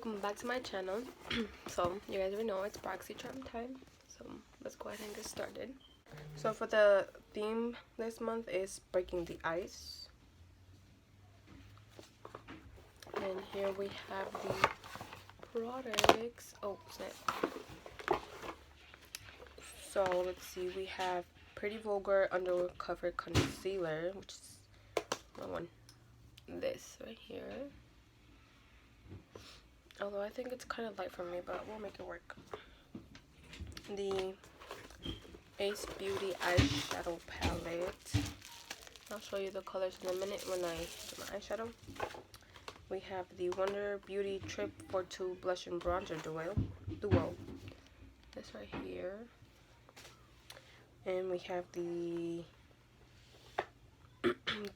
welcome back to my channel. So you guys already know it's Boxycharm time, so let's go ahead and get started. So for the theme this month is breaking the ice, and here we have the products. Oh snap. So let's see, we have Pretty Vulgar Undercover Concealer, which is the one, this right here. Although I think it's kind of light for me, but we'll make it work. The Ace Beauty eyeshadow palette. I'll show you the colors in a minute when I do my eyeshadow. We have the Wonder Beauty Trip for 2 Blush and Bronzer Duo. This right here. And we have the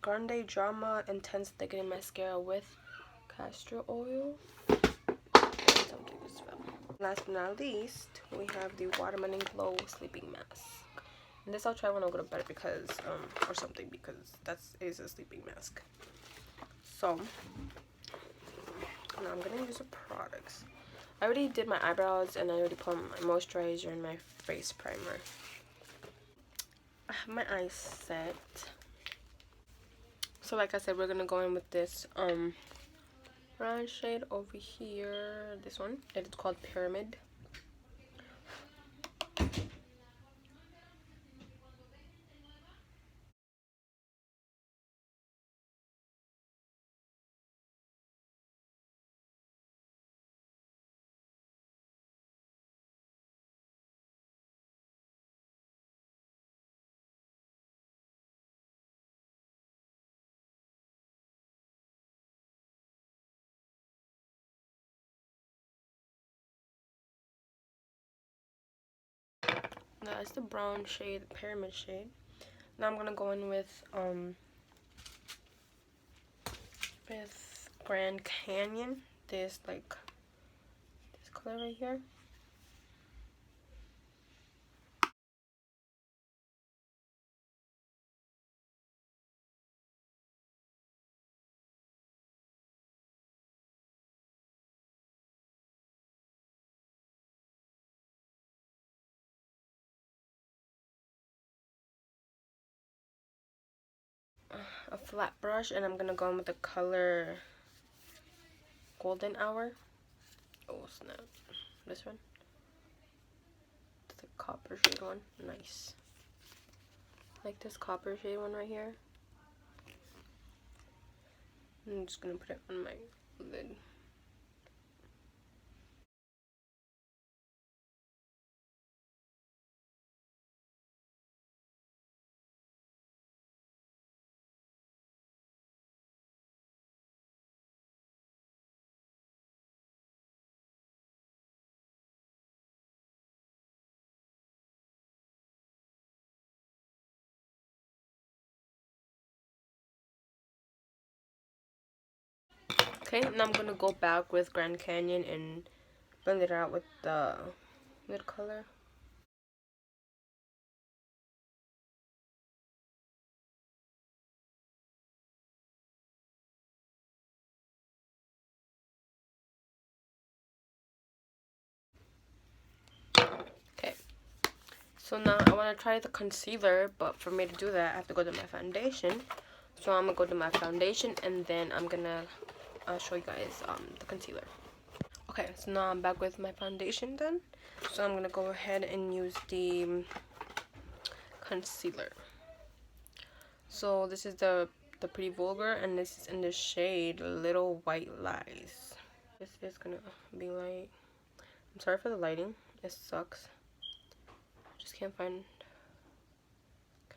Grande Drama Intense Thickening Mascara with castor oil. Last but not least, we have the Watermelon Glow Sleeping Mask. And this I'll try when I go to bed because, or something, because it is a sleeping mask. So, now I'm going to use the products. I already did my eyebrows and I already put on my moisturizer and my face primer. I have my eyes set. So like I said, we're going to go in with this, brown shade over here, this one. It is called Pyramid. That's the brown shade, the Pyramid shade. Now I'm gonna go in with Grand Canyon, this color right here. A flat brush, and I'm gonna go in with the color Golden Hour. Oh snap, this one. It's the copper shade one. Nice. Like this copper shade one right here. I'm just gonna put it on my lid. Okay, now I'm gonna go back with Grand Canyon and blend it out with the lid color. Okay, so now I want to try the concealer, but for me to do that, I have to go to my foundation. So I'm gonna go to my foundation, and then I'm gonna show you guys the concealer. Okay, so now I'm back with my foundation then. So I'm gonna go ahead and use the concealer. So this is the Pretty Vulgar, and this is in the shade Little White Lies. This is gonna be light. I'm sorry for the lighting. It sucks. Just can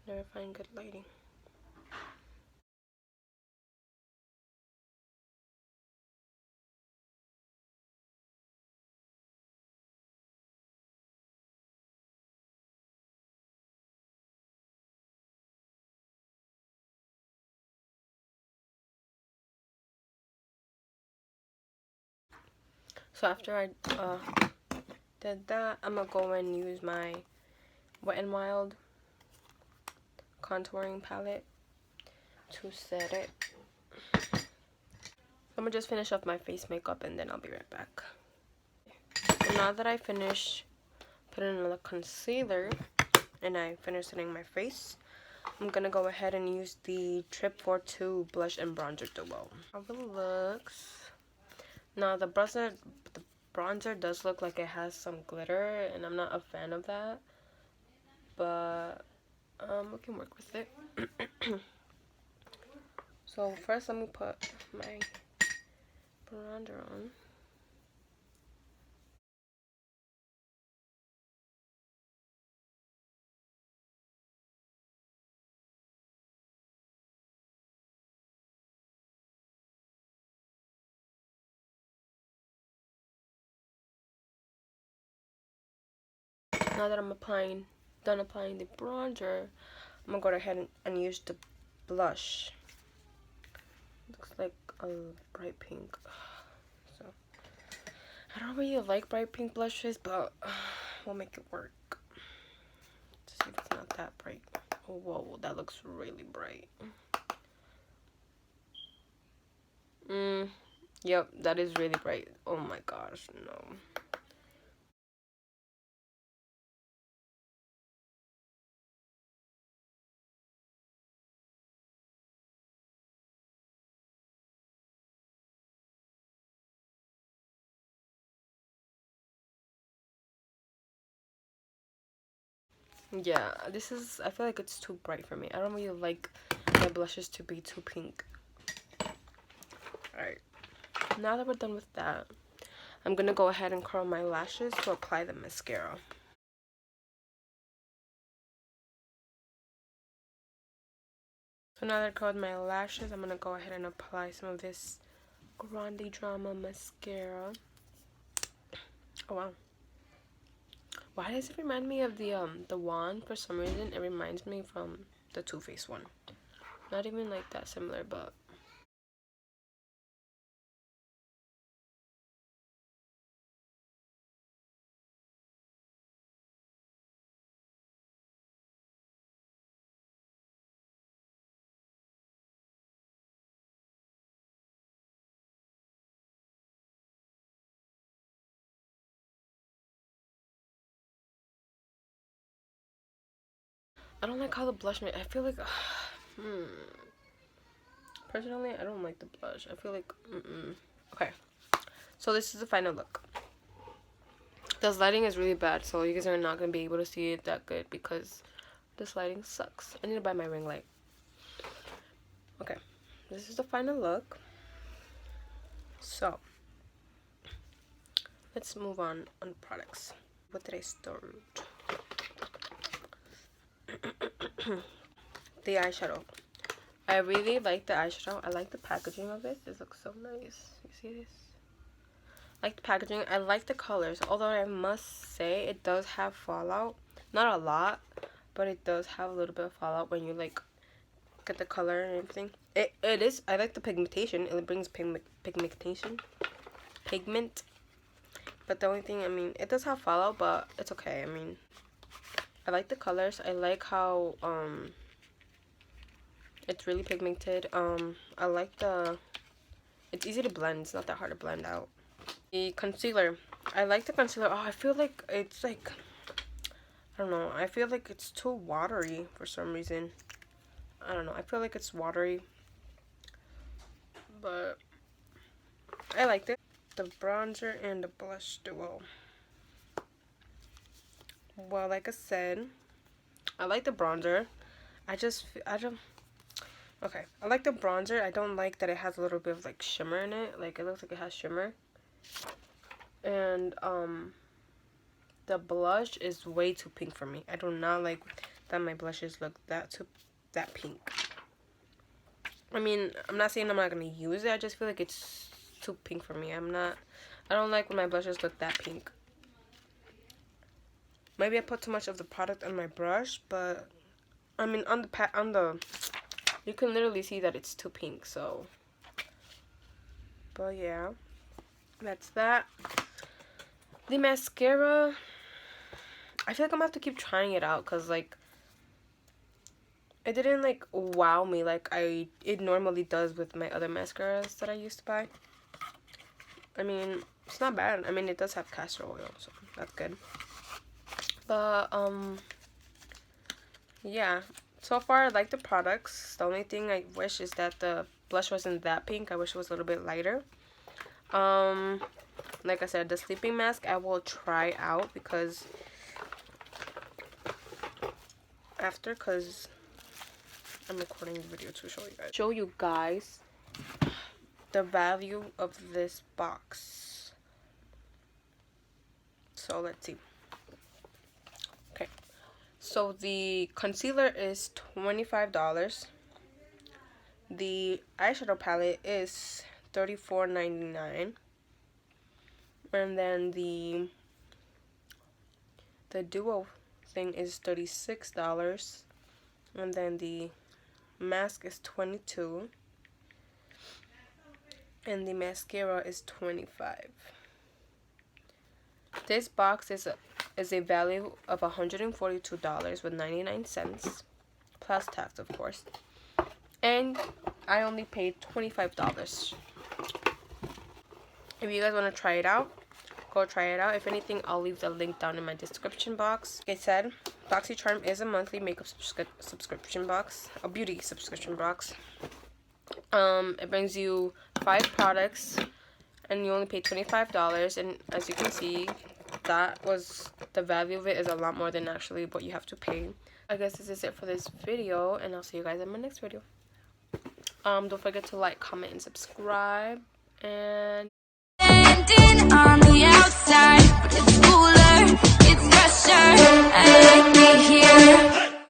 never find good lighting. So after I did that, I'm gonna go and use my Wet n Wild contouring palette to set it. I'm gonna just finish off my face makeup and then I'll be right back. So now that I finished putting in the concealer and I finished setting my face, I'm gonna go ahead and use the Trip 42 blush and bronzer duo. How it looks. Now the bronzer does look like it has some glitter, and I'm not a fan of that, but we can work with it. So first, let me put my bronzer on. Now that I'm done applying the bronzer, I'm gonna go ahead and use the blush. Looks like a bright pink. So I don't really like bright pink blushes, but we'll make it work. To see if it's not that bright. Oh, whoa, that looks really bright. Yep, that is really bright. Oh my gosh, no. Yeah, I feel like it's too bright for me. I don't really like my blushes to be too pink. Alright, now that we're done with that, I'm gonna go ahead and curl my lashes to apply the mascara. So now that I curled my lashes, I'm gonna go ahead and apply some of this Grande Drama mascara. Oh wow. Why does it remind me of the wand? For some reason, it reminds me from the Too Faced one. Not even like that similar, but I don't like how the blush made. I feel like, personally, I don't like the blush. I feel like, Okay, so this is the final look. This lighting is really bad, so you guys are not gonna be able to see it that good because this lighting sucks. I need to buy my ring light. Okay, this is the final look. So let's move on products. What did I start? The eyeshadow. I really like the eyeshadow. I like the packaging of it. This looks so nice. You see this? I like the packaging. I like the colors. Although I must say it does have fallout. Not a lot, but it does have a little bit of fallout when you like get the color and everything. It is. I like the pigmentation. It brings pigmentation. Pigment. But the only thing, I mean, it does have fallout, but it's okay. I mean, I like the colors. I like how it's really pigmented. I like it's easy to blend. It's not that hard to blend out. The concealer. I like the concealer. Oh, I feel like it's like, I don't know. I feel like it's too watery for some reason. I don't know. I feel like it's watery. But I liked it. The bronzer and the blush duo. Well, like I said, I like the bronzer. I don't. Okay, I like the bronzer. I don't like that it has a little bit of like shimmer in it. Like it looks like it has shimmer. And the blush is way too pink for me. I do not like that my blushes look that pink. I mean, I'm not saying I'm not gonna use it. I just feel like it's too pink for me. I don't like when my blushes look that pink. Maybe I put too much of the product on my brush, but I mean on the you can literally see that it's too pink. So, but yeah, that's that. The mascara, I feel like I'm gonna have to keep trying it out because like it didn't like wow me like it normally does with my other mascaras that I used to buy. I mean, it's not bad. I mean, it does have castor oil, so that's good. But yeah, so far I like the products. The only thing I wish is that the blush wasn't that pink. I wish it was a little bit lighter. Like I said, the sleeping mask I will try out because I'm recording the video to show you guys the value of this box. So let's see. Okay, so the concealer is $25. The eyeshadow palette is $34.99, and then the duo thing is $36, and then the mask is $22, and the mascara is $25. This box is a value of $142 with 99 cents plus tax, of course, and I only paid $25. If you guys want to try it out, go try it out. If anything, I'll leave the link down in my description box. Like I said, Boxycharm is a monthly makeup subscription box, a beauty subscription box. It brings you 5 products, and you only pay $25. And as you can see, the value of it is a lot more than actually what you have to pay. I guess this is it for this video, and I'll see you guys in my next video. Don't forget to like, comment, and subscribe. And on the outside.